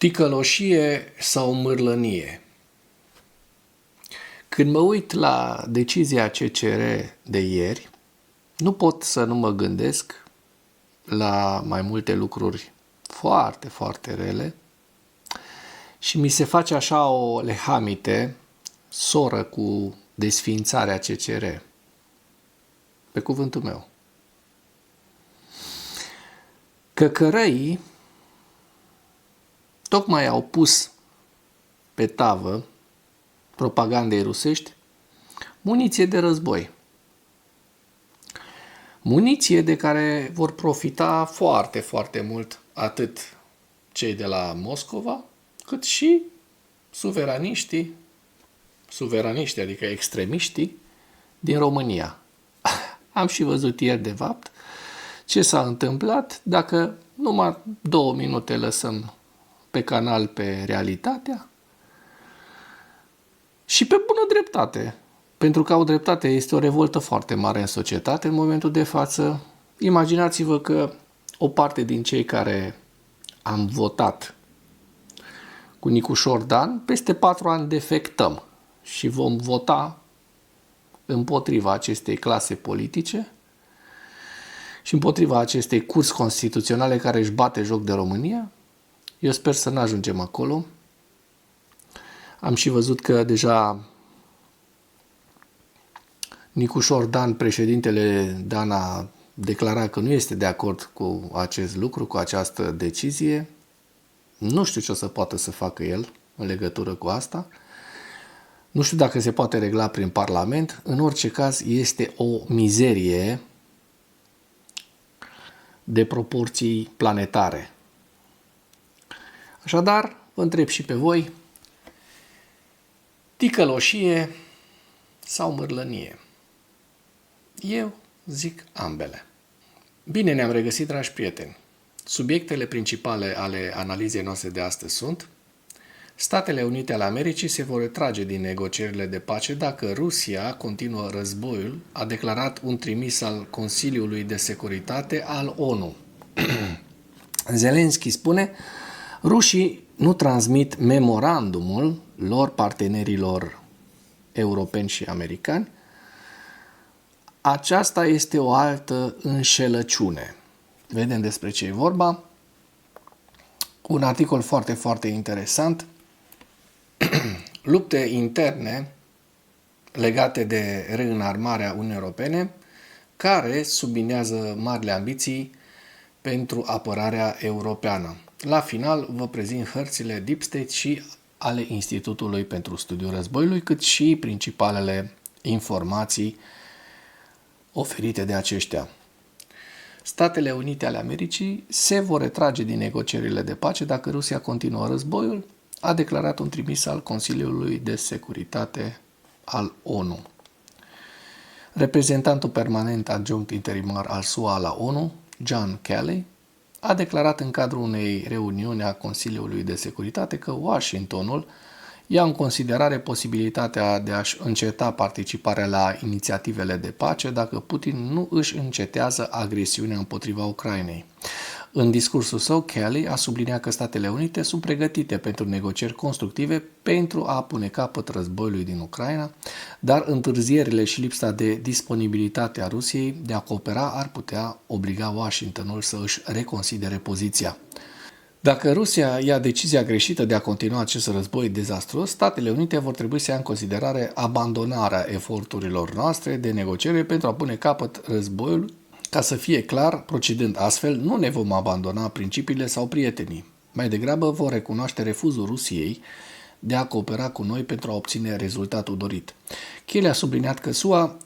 Ticăloșie sau mârlănie? Când mă uit la decizia CCR de ieri, nu pot să nu mă gândesc la mai multe lucruri foarte, foarte rele și mi se face așa o lehamite soră cu desființarea CCR. Pe cuvântul meu. Căcărăii tocmai au pus pe tavă propagandei rusești muniție de război. Muniție de care vor profita foarte, foarte mult atât cei de la Moscova, cât și suveraniștii, adică extremiștii din România. Am și văzut ieri, de fapt, ce s-a întâmplat dacă numai 2 minute lăsăm pe canal pe Realitatea și pe bună dreptate. Pentru că au dreptate, este o revoltă foarte mare în societate în momentul de față. Imaginați-vă că o parte din cei care am votat cu Nicușor Dan, peste 4 ani defectăm și vom vota împotriva acestei clase politice și împotriva acestei curți constituționale care își bate joc de România. Eu sper să nu ajungem acolo. Am și văzut că deja Nicușor Dan, președintele Dan, a declarat că nu este de acord cu acest lucru, cu această decizie. Nu știu ce o să poată să facă el în legătură cu asta. Nu știu dacă se poate regla prin Parlament. În orice caz, este o mizerie de proporții planetare. Așadar, vă întreb și pe voi, ticăloșie sau mârlănie? Eu zic ambele. Bine ne-am regăsit, dragi prieteni. Subiectele principale ale analizei noastre de astăzi sunt: Statele Unite ale Americii se vor retrage din negocierile de pace dacă Rusia continuă războiul, a declarat un trimis al Consiliului de Securitate al ONU. Zelenski spune: rușii nu transmit memorandumul lor partenerilor europeni și americani. Aceasta este o altă înșelăciune. Vedem despre ce e vorba. Un articol foarte, foarte interesant. Lupte interne legate de reînarmarea Uniunii Europene, care subliniază marile ambiții pentru apărarea europeană. La final vă prezint hărțile Deep State și ale Institutului pentru Studiul Războiului, cât și principalele informații oferite de aceștia. Statele Unite ale Americii se vor retrage din negocierile de pace dacă Rusia continuă războiul, a declarat un trimis al Consiliului de Securitate al ONU. Reprezentantul permanent adjunct interimar al SUA la ONU, John Kelly, a declarat în cadrul unei reuniuni a Consiliului de Securitate că Washingtonul ia în considerare posibilitatea de a-și înceta participarea la inițiativele de pace dacă Putin nu își încetează agresiunea împotriva Ucrainei. În discursul său, Kelly a subliniat că Statele Unite sunt pregătite pentru negocieri constructive pentru a pune capăt războiului din Ucraina, dar întârzierile și lipsa de disponibilitate a Rusiei de a coopera ar putea obliga Washingtonul să își reconsidere poziția. Dacă Rusia ia decizia greșită de a continua acest război dezastruos, Statele Unite vor trebui să ia în considerare abandonarea eforturilor noastre de negociere pentru a pune capăt războiului. Ca să fie clar, procedând astfel, nu ne vom abandona principiile sau prietenii. Mai degrabă vor recunoaște refuzul Rusiei de a coopera cu noi pentru a obține rezultatul dorit. Kelly a subliniat că SUA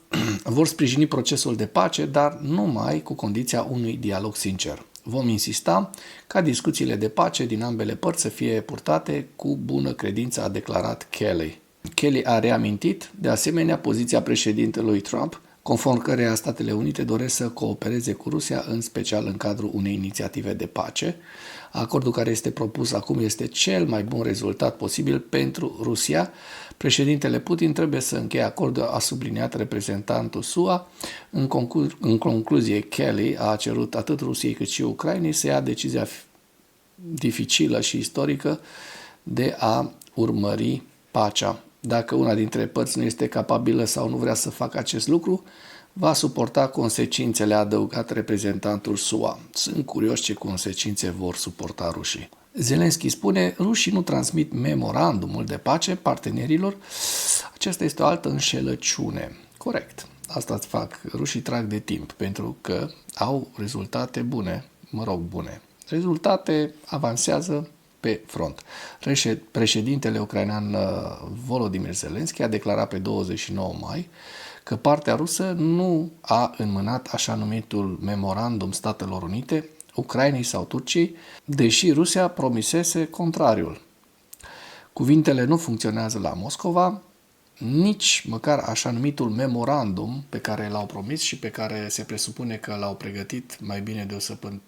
vor sprijini procesul de pace, dar numai cu condiția unui dialog sincer. Vom insista ca discuțiile de pace din ambele părți să fie purtate cu bună credință, a declarat Kelly. Kelly a reamintit, de asemenea, poziția președintelui Trump, conform căreia Statele Unite doresc să coopereze cu Rusia, în special în cadrul unei inițiative de pace. Acordul care este propus acum este cel mai bun rezultat posibil pentru Rusia. Președintele Putin trebuie să încheie acordul, a subliniat reprezentantul SUA. În concluzie, Kelly a cerut atât Rusiei cât și Ucrainei să ia decizia dificilă și istorică de a urmări pacea. Dacă una dintre părți nu este capabilă sau nu vrea să facă acest lucru, va suporta consecințele, a adăugat reprezentantul SUA. Sunt curios ce consecințe vor suporta rușii. Zelenski spune, rușii nu transmit memorandumul de pace partenerilor. Aceasta este o altă înșelăciune. Corect. Asta îți fac. Rușii trag de timp pentru că au rezultate bune. Bune. Rezultate avansează pe front. Președintele ucrainean Volodymyr Zelensky a declarat pe 29 mai că partea rusă nu a înmânat așa numitul memorandum Statelor Unite, Ucrainei sau Turciei, deși Rusia promisese contrariul. Cuvintele nu funcționează la Moscova, nici măcar așa numitul memorandum pe care l-au promis și pe care se presupune că l-au pregătit mai bine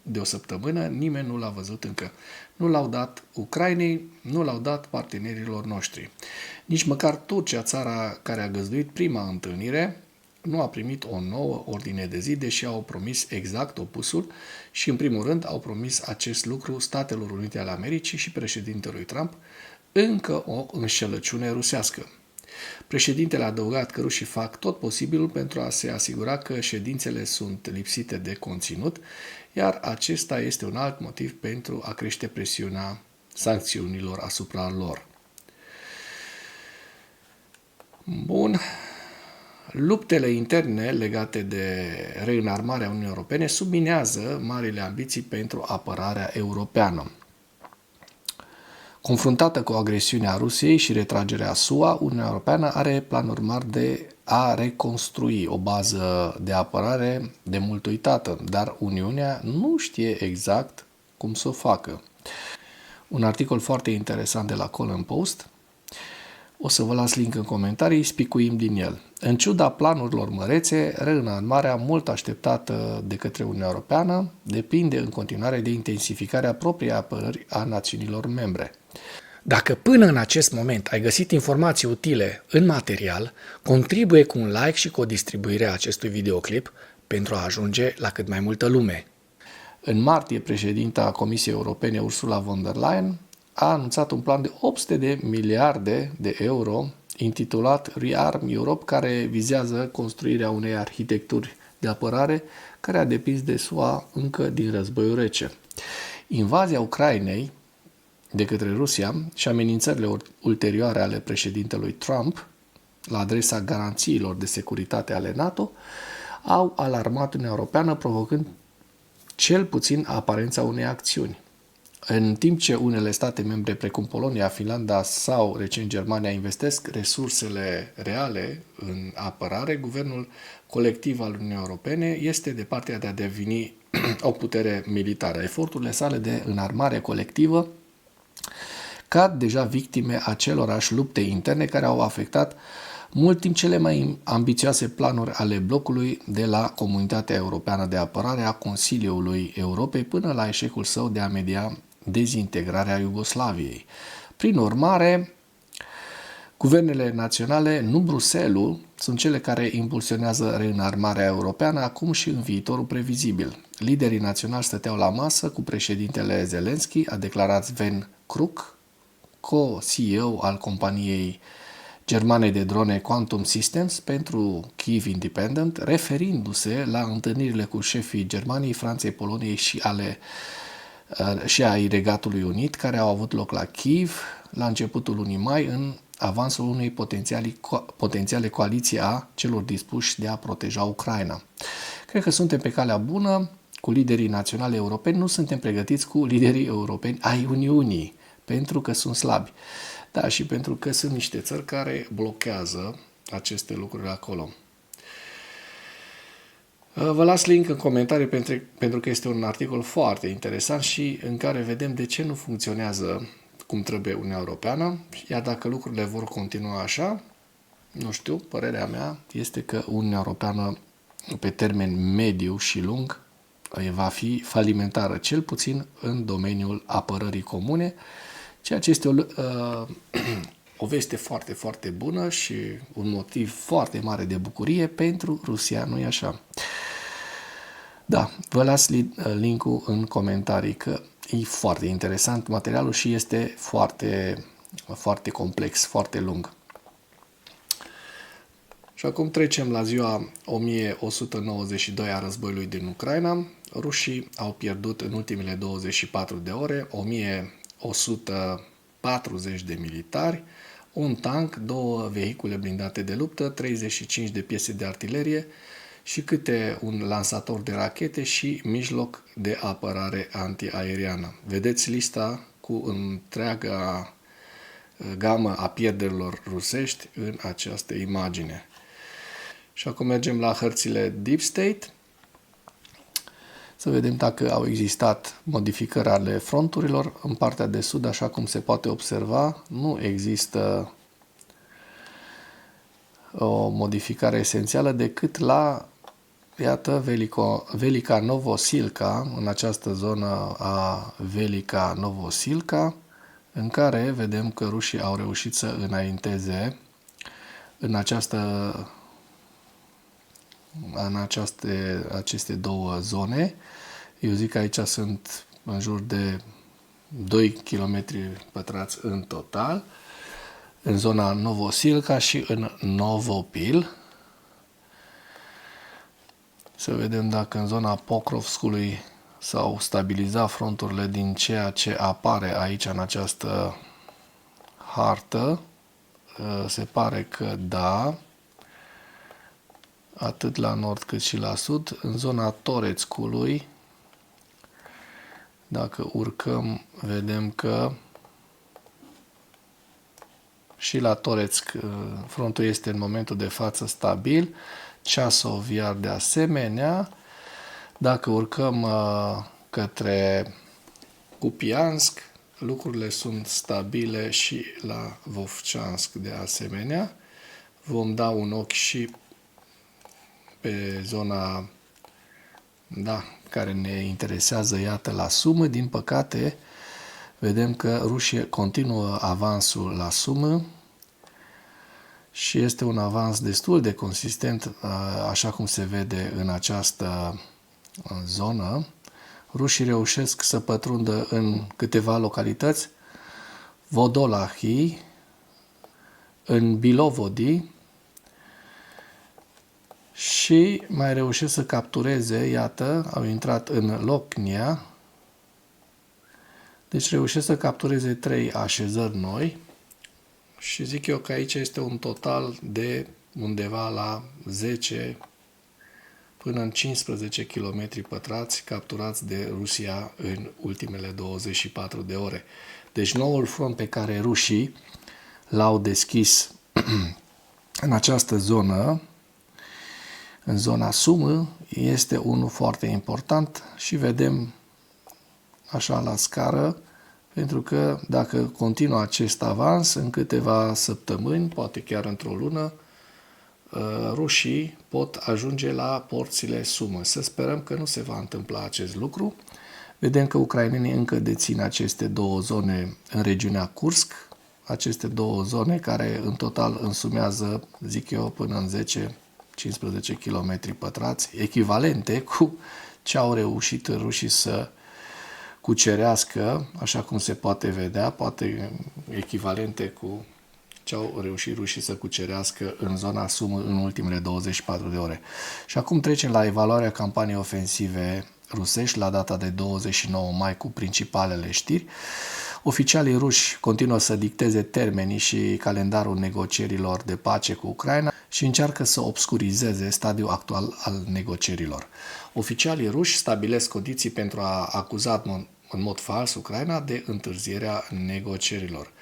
de o săptămână, nimeni nu l-a văzut încă. Nu l-au dat Ucrainei, nu l-au dat partenerilor noștri. Nici măcar Turcia, țara care a găzduit prima întâlnire, nu a primit o nouă ordine de zi, deși au promis exact opusul și, în primul rând, au promis acest lucru Statelor Unite ale Americii și președintelui Trump, încă o înșelăciune rusească. Președintele a adăugat că rușii fac tot posibilul pentru a se asigura că ședințele sunt lipsite de conținut, iar acesta este un alt motiv pentru a crește presiunea sancțiunilor asupra lor. Bun. Luptele interne legate de reînarmarea Uniunii Europene subminează marile ambiții pentru apărarea europeană. Confruntată cu agresiunea Rusiei și retragerea SUA, Uniunea Europeană are planuri mari de a reconstrui o bază de apărare de mult uitată, dar Uniunea nu știe exact cum să o facă. Un articol foarte interesant de la Colin Post, o să vă las link în comentarii, spicuim din el. În ciuda planurilor mărețe, reînarmarea mult așteptată de către Uniunea Europeană depinde în continuare de intensificarea propriei apărări a națiunilor membre. Dacă până în acest moment ai găsit informații utile în material, contribuie cu un like și cu o distribuire a acestui videoclip pentru a ajunge la cât mai multă lume. În martie, președinta Comisiei Europene Ursula von der Leyen a anunțat un plan de 800 de miliarde de euro intitulat Rearm Europe, care vizează construirea unei arhitecturi de apărare care a depins de SUA încă din războiul rece. Invazia Ucrainei de către Rusia și amenințările ulterioare ale președintelui Trump la adresa garanțiilor de securitate ale NATO au alarmat Uniunea Europeană, provocând cel puțin aparența unei acțiuni. În timp ce unele state membre precum Polonia, Finlanda sau recent Germania investesc resursele reale în apărare, guvernul colectiv al Uniunii Europene este de partea de a deveni o putere militară. Eforturile sale de înarmare colectivă cad deja victime acelorași lupte interne care au afectat mult timp cele mai ambițioase planuri ale blocului de la Comunitatea Europeană de Apărare a Consiliului Europei până la eșecul său de a media dezintegrarea Iugoslaviei. Prin urmare, guvernele naționale, nu Bruxelles, sunt cele care impulsionează reînarmarea europeană acum și în viitorul previzibil. Liderii naționali stăteau la masă cu președintele Zelensky, a declarat Sven Kruk, co-CEO al companiei germane de drone Quantum Systems pentru Kyiv Independent, referindu-se la întâlnirile cu șefii Germaniei, Franței, Poloniei și ai Regatului Unit, care au avut loc la Kyiv la începutul lunii mai, în avansul unei potențiale coaliții a celor dispuși de a proteja Ucraina. Cred că suntem pe calea bună cu liderii naționali europeni, nu suntem pregătiți cu liderii europeni ai Uniunii, pentru că sunt slabi. Da, și pentru că sunt niște țări care blochează aceste lucruri acolo. Vă las link în comentarii pentru că este un articol foarte interesant și în care vedem de ce nu funcționează cum trebuie Uniunea Europeană, iar dacă lucrurile vor continua așa, nu știu, părerea mea este că Uniunea Europeană pe termen mediu și lung va fi falimentară, cel puțin în domeniul apărării comune, ceea ce este o veste foarte, foarte bună și un motiv foarte mare de bucurie pentru Rusia, nu-i așa? Da, vă las link-ul în comentarii, că E foarte interesant materialul și este foarte, foarte complex, foarte lung. Și acum trecem la ziua 1192 a războiului din Ucraina. Rușii au pierdut în ultimele 24 de ore 1140 de militari, un tank, 2 vehicule blindate de luptă, 35 de piese de artilerie și câte un lansator de rachete și mijloc de apărare antiaeriană. Vedeți lista cu întreaga gamă a pierderilor rusești în această imagine. Și acum mergem la hărțile Deep State, să vedem dacă au existat modificări ale fronturilor. În partea de sud, așa cum se poate observa, nu există o modificare esențială decât la, iată, Velica Novosilka, în această zonă a Velica Novosilka, în care vedem că rușii au reușit să înainteze în aceste două zone. Eu zic că aici sunt în jur de 2 km pătrați în total, în zona Novosilka și în Novopil. Să vedem dacă în zona Pokrovskului s-au stabilizat fronturile din ceea ce apare aici în această hartă. Se pare că da, atât la nord cât și la sud. În zona Toretskului, dacă urcăm, vedem că și la Toretsk frontul este în momentul de față stabil, Ceasov iar de asemenea. Dacă urcăm către Kupiansk, lucrurile sunt stabile și la Vovchansk de asemenea. Vom da un ochi și pe zona care ne interesează, iată, la Sumă. Din păcate, vedem că rușii continuă avansul la Sumă și este un avans destul de consistent, așa cum se vede în această zonă. Rușii reușesc să pătrundă în câteva localități, Vodolahii, în Bilovodi, și mai reușesc să captureze, iată, au intrat în Locnia, deci reușesc să captureze 3 așezări noi și zic eu că aici este un total de undeva la 10 până în 15 km pătrați capturați de Rusia în ultimele 24 de ore. Deci noul front pe care rușii l-au deschis în această zonă, în zona Sumă, este unul foarte important și vedem așa la scară, pentru că dacă continuă acest avans, în câteva săptămâni, poate chiar într-o lună, rușii pot ajunge la porțile Sumă. Să sperăm că nu se va întâmpla acest lucru. Vedem că ucrainenii încă dețin aceste două zone în regiunea Kursk, aceste două zone care în total însumează, zic eu, până în 10-15 km pătrați, echivalente cu ce au reușit rușii să cucerească, așa cum se poate vedea, poate echivalente cu ce au reușit rușii să cucerească în zona Sumă în ultimele 24 de ore. Și acum trecem la evaluarea campaniei ofensive rusești la data de 29 mai cu principalele știri. Oficialii ruși continuă să dicteze termenii și calendarul negocierilor de pace cu Ucraina și încearcă să obscurizeze stadiul actual al negocierilor. Oficialii ruși stabilesc condiții pentru a acuza în mod fals Ucraina de întârzierea negocierilor.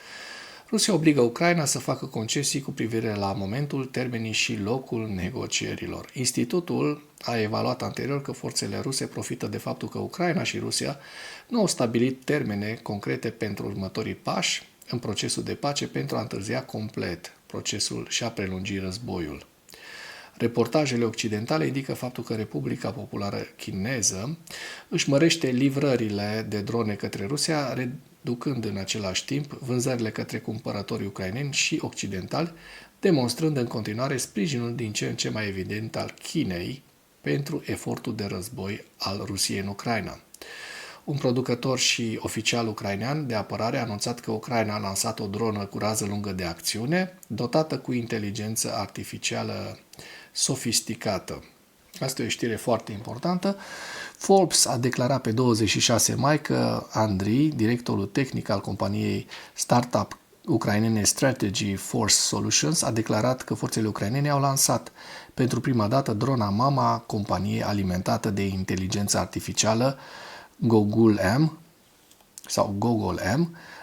Rusia obligă Ucraina să facă concesii cu privire la momentul, termenii și locul negocierilor. Institutul a evaluat anterior că forțele ruse profită de faptul că Ucraina și Rusia nu au stabilit termene concrete pentru următorii pași în procesul de pace pentru a întârzia complet procesul și a prelungi războiul. Reportajele occidentale indică faptul că Republica Populară Chineză își mărește livrările de drone către Rusia, reducând în același timp vânzările către cumpărătorii ucraineni și occidentali, demonstrând în continuare sprijinul din ce în ce mai evident al Chinei pentru efortul de război al Rusiei în Ucraina. Un producător și oficial ucrainean de apărare a anunțat că Ucraina a lansat o dronă cu rază lungă de acțiune, dotată cu inteligență artificială sofisticată. Asta e o știre foarte importantă. Forbes a declarat pe 26 mai că Andriy, directorul tehnic al companiei startup ucrainene Strategy Force Solutions, a declarat că forțele ucrainene au lansat pentru prima dată drona mama companiei alimentată de inteligență artificială Gogol-M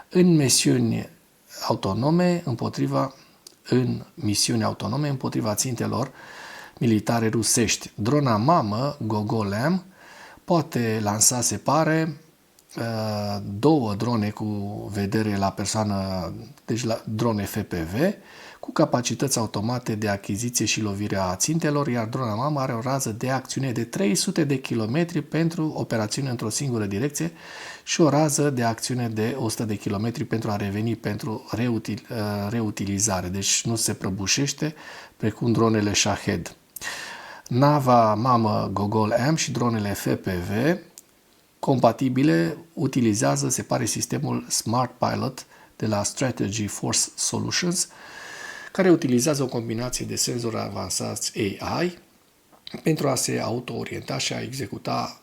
în misiuni autonome împotriva țintelor militare rusești. Drona mamă Gogol-M poate lansa, se pare, două drone cu vedere la persoană, deci drone FPV, cu capacități automate de achiziție și lovire a țintelor, iar drona mamă are o rază de acțiune de 300 de km pentru operațiune într-o singură direcție și o rază de acțiune de 100 de km pentru a reveni pentru reutilizare, deci nu se prăbușește precum dronele Shahed. Nava mamă Gogol-M și dronele FPV compatibile utilizează, se pare, sistemul Smart Pilot de la Strategy Force Solutions, care utilizează o combinație de senzori avansați AI pentru a se auto-orienta și a executa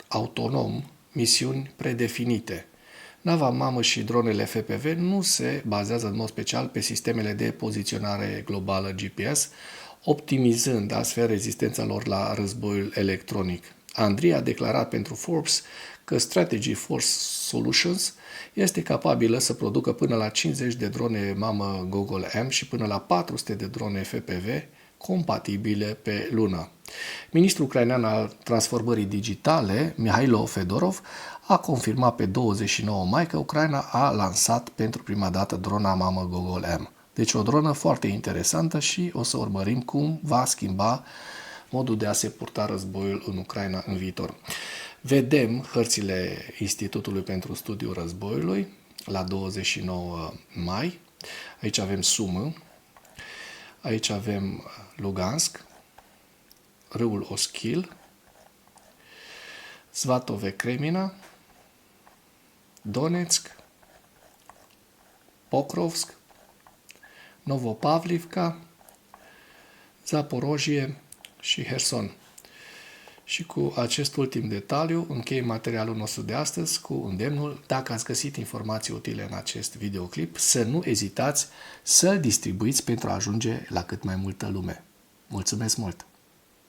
autonom misiuni predefinite. Nava mamă și dronele FPV nu se bazează în mod special pe sistemele de poziționare globală GPS, optimizând astfel rezistența lor la războiul electronic. Andriy a declarat pentru Forbes că Strategy Force Solutions este capabilă să producă până la 50 de drone mamă Gogol-M și până la 400 de drone FPV compatibile pe lună. Ministrul ucrainean al transformării digitale, Mihailo Fedorov, a confirmat pe 29 mai că Ucraina a lansat pentru prima dată drona mamă Gogol-M. Deci o dronă foarte interesantă și o să urmărim cum va schimba modul de a se purta războiul în Ucraina în viitor. Vedem hărțile Institutului pentru Studiul Războiului la 29 mai. Aici avem Sumă, aici avem Lugansk, râul Oschil, Svatove Kremina, Donetsk, Pokrovsk, Novopavlivka, Zaporojie și Herson. Și cu acest ultim detaliu închei materialul nostru de astăzi cu îndemnul, dacă ați găsit informații utile în acest videoclip, să nu ezitați să-l distribuiți pentru a ajunge la cât mai multă lume. Mulțumesc mult!